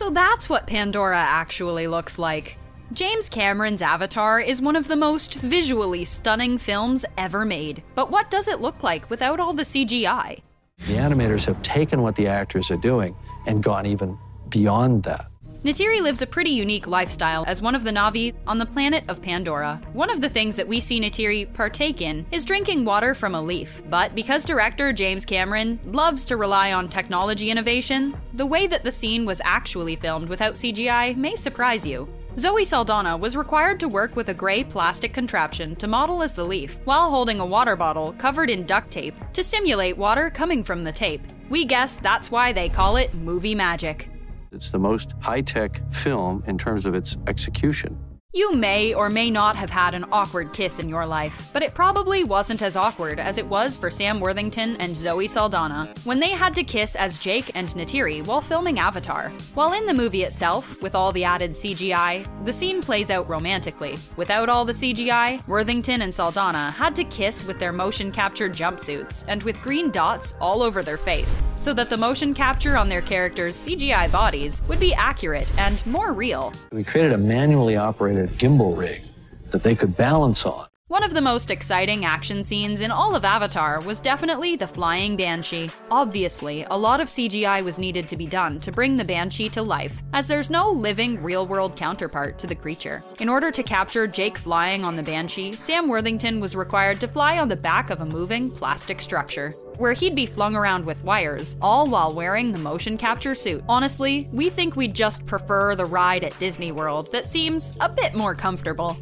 So that's what Pandora actually looks like. James Cameron's Avatar is one of the most visually stunning films ever made. But what does it look like without all the CGI? The animators have taken what the actors are doing and gone even beyond that. Neytiri lives a pretty unique lifestyle as one of the Na'vi on the planet of Pandora. One of the things that we see Neytiri partake in is drinking water from a leaf. But because director James Cameron loves to rely on technology innovation, the way that the scene was actually filmed without CGI may surprise you. Zoe Saldana was required to work with a gray plastic contraption to model as the leaf, while holding a water bottle covered in duct tape to simulate water coming from the tape. We guess that's why they call it movie magic. It's the most high-tech film in terms of its execution. You may or may not have had an awkward kiss in your life, but it probably wasn't as awkward as it was for Sam Worthington and Zoe Saldana when they had to kiss as Jake and Neytiri while filming Avatar. While in the movie itself, with all the added CGI, the scene plays out romantically. Without all the CGI, Worthington and Saldana had to kiss with their motion capture jumpsuits and with green dots all over their face, so that the motion capture on their characters' CGI bodies would be accurate and more real. We created a manually operated gimbal rig that they could balance on. One of the most exciting action scenes in all of Avatar was definitely the flying Banshee. Obviously, a lot of CGI was needed to be done to bring the Banshee to life, as there's no living, real-world counterpart to the creature. In order to capture Jake flying on the Banshee, Sam Worthington was required to fly on the back of a moving plastic structure, where he'd be flung around with wires, all while wearing the motion capture suit. Honestly, we think we'd just prefer the ride at Disney World that seems a bit more comfortable.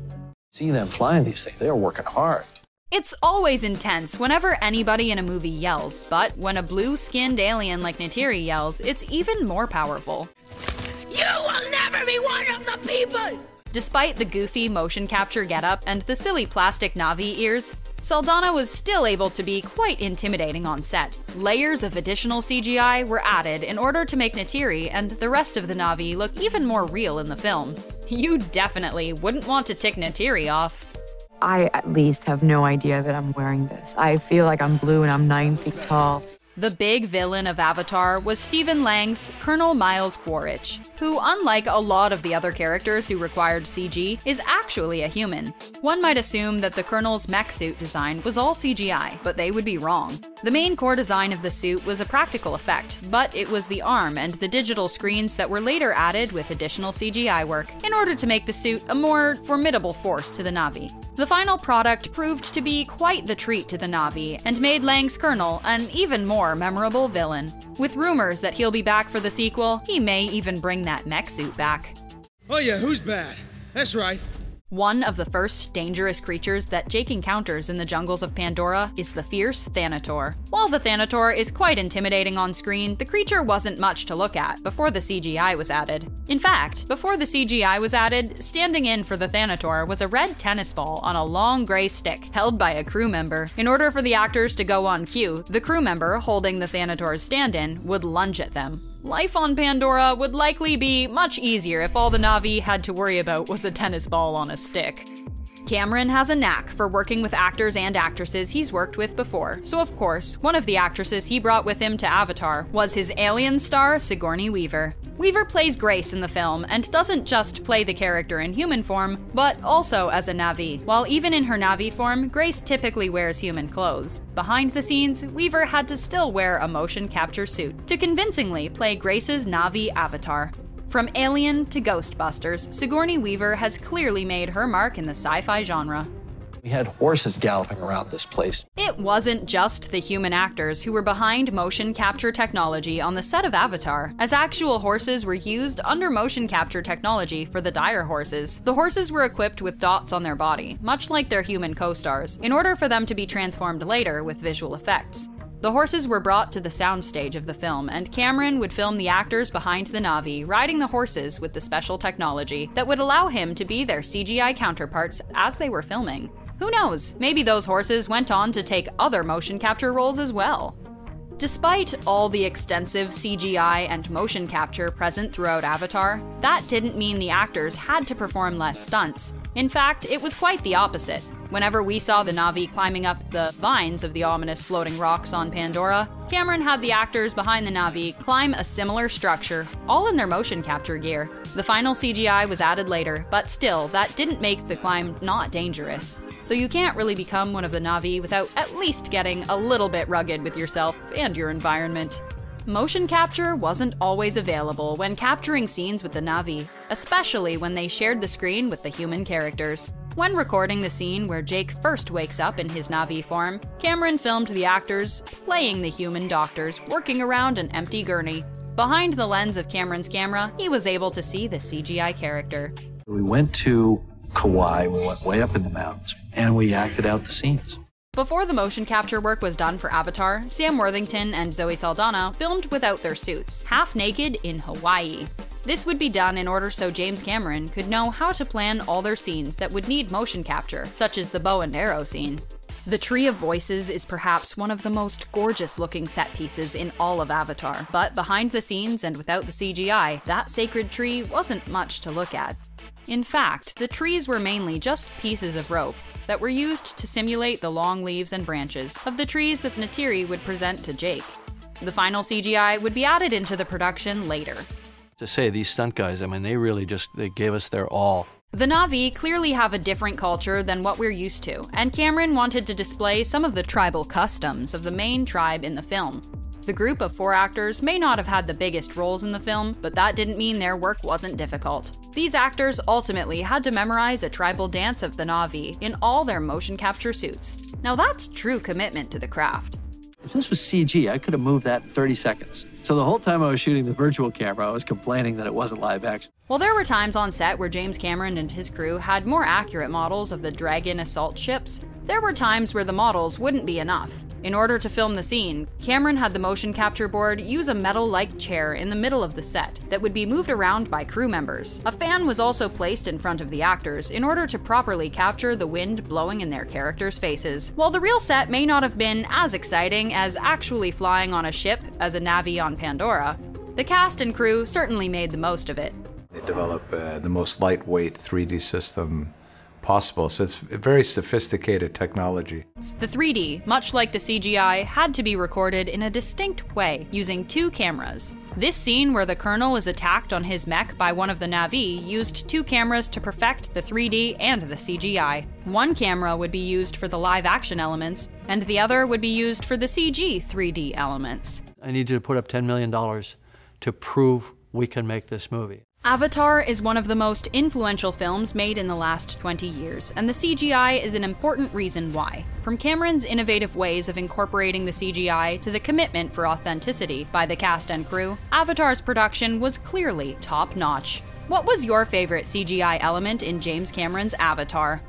See them flying these things, they are working hard. It's always intense whenever anybody in a movie yells, but when a blue-skinned alien like Neytiri yells, it's even more powerful. You will never be one of the people! Despite the goofy motion capture getup and the silly plastic Na'vi ears, Saldana was still able to be quite intimidating on set. Layers of additional CGI were added in order to make Neytiri and the rest of the Na'vi look even more real in the film. You definitely wouldn't want to tick Neytiri off. I at least have no idea that I'm wearing this. I feel like I'm blue and I'm 9 feet tall. The big villain of Avatar was Stephen Lang's Colonel Miles Quaritch, who, unlike a lot of the other characters who required CG, is actually a human. One might assume that the Colonel's mech suit design was all CGI, but they would be wrong. The main core design of the suit was a practical effect, but it was the arm and the digital screens that were later added with additional CGI work, in order to make the suit a more formidable force to the Na'vi. The final product proved to be quite the treat to the Na'vi, and made Lang's Colonel an even more memorable villain. With rumors that he'll be back for the sequel, he may even bring that mech suit back. Oh yeah, who's bad? That's right. One of the first dangerous creatures that Jake encounters in the jungles of Pandora is the fierce Thanator. While the Thanator is quite intimidating on screen, the creature wasn't much to look at before the CGI was added. In fact, before the CGI was added, standing in for the Thanator was a red tennis ball on a long gray stick held by a crew member. In order for the actors to go on cue, the crew member holding the Thanator's stand-in would lunge at them. Life on Pandora would likely be much easier if all the Na'vi had to worry about was a tennis ball on a stick. Cameron has a knack for working with actors and actresses he's worked with before, so of course, one of the actresses he brought with him to Avatar was his alien star, Sigourney Weaver. Weaver plays Grace in the film and doesn't just play the character in human form, but also as a Na'vi. While even in her Na'vi form, Grace typically wears human clothes. Behind the scenes, Weaver had to still wear a motion capture suit to convincingly play Grace's Na'vi avatar. From Alien to Ghostbusters, Sigourney Weaver has clearly made her mark in the sci-fi genre. We had horses galloping around this place. It wasn't just the human actors who were behind motion capture technology on the set of Avatar, as actual horses were used under motion capture technology for the dire horses. The horses were equipped with dots on their body, much like their human co-stars, in order for them to be transformed later with visual effects. The horses were brought to the soundstage of the film, and Cameron would film the actors behind the Na'vi riding the horses with the special technology that would allow him to be their CGI counterparts as they were filming. Who knows, maybe those horses went on to take other motion capture roles as well. Despite all the extensive CGI and motion capture present throughout Avatar, that didn't mean the actors had to perform less stunts. In fact, it was quite the opposite. Whenever we saw the Na'vi climbing up the vines of the ominous floating rocks on Pandora, Cameron had the actors behind the Na'vi climb a similar structure, all in their motion capture gear. The final CGI was added later, but still, that didn't make the climb not dangerous. Though you can't really become one of the Na'vi without at least getting a little bit rugged with yourself and your environment. Motion capture wasn't always available when capturing scenes with the Na'vi, especially when they shared the screen with the human characters. When recording the scene where Jake first wakes up in his Na'vi form, Cameron filmed the actors playing the human doctors working around an empty gurney. Behind the lens of Cameron's camera, he was able to see the CGI character. We went to Kauai, we went way up in the mountains, and we acted out the scenes. Before the motion capture work was done for Avatar, Sam Worthington and Zoe Saldana filmed without their suits, half naked in Hawaii. This would be done in order so James Cameron could know how to plan all their scenes that would need motion capture, such as the bow and arrow scene. The Tree of Voices is perhaps one of the most gorgeous-looking set pieces in all of Avatar, but behind the scenes and without the CGI, that sacred tree wasn't much to look at. In fact, the trees were mainly just pieces of rope that were used to simulate the long leaves and branches of the trees that Neytiri would present to Jake. The final CGI would be added into the production later. To say, these stunt guys, I mean, they gave us their all. The Na'vi clearly have a different culture than what we're used to, and Cameron wanted to display some of the tribal customs of the main tribe in the film. The group of 4 actors may not have had the biggest roles in the film, but that didn't mean their work wasn't difficult. These actors ultimately had to memorize a tribal dance of the Na'vi in all their motion capture suits. Now that's true commitment to the craft. If this was CG, I could have moved that in 30 seconds. So the whole time I was shooting the virtual camera, I was complaining that it wasn't live action. While there were times on set where James Cameron and his crew had more accurate models of the Dragon assault ships, there were times where the models wouldn't be enough. In order to film the scene, Cameron had the motion capture board use a metal-like chair in the middle of the set that would be moved around by crew members. A fan was also placed in front of the actors in order to properly capture the wind blowing in their characters' faces. While the real set may not have been as exciting as actually flying on a ship as a Na'vi on Pandora, the cast and crew certainly made the most of it. They developed the most lightweight 3D system possible, so it's a very sophisticated technology. The 3D, much like the CGI, had to be recorded in a distinct way, using 2 cameras. This scene where the Colonel is attacked on his mech by one of the Na'vi used 2 cameras to perfect the 3D and the CGI. One camera would be used for the live action elements, and the other would be used for the CG 3D elements. I need you to put up $10 million to prove we can make this movie. Avatar is one of the most influential films made in the last 20 years, and the CGI is an important reason why. From Cameron's innovative ways of incorporating the CGI to the commitment for authenticity by the cast and crew, Avatar's production was clearly top-notch. What was your favorite CGI element in James Cameron's Avatar?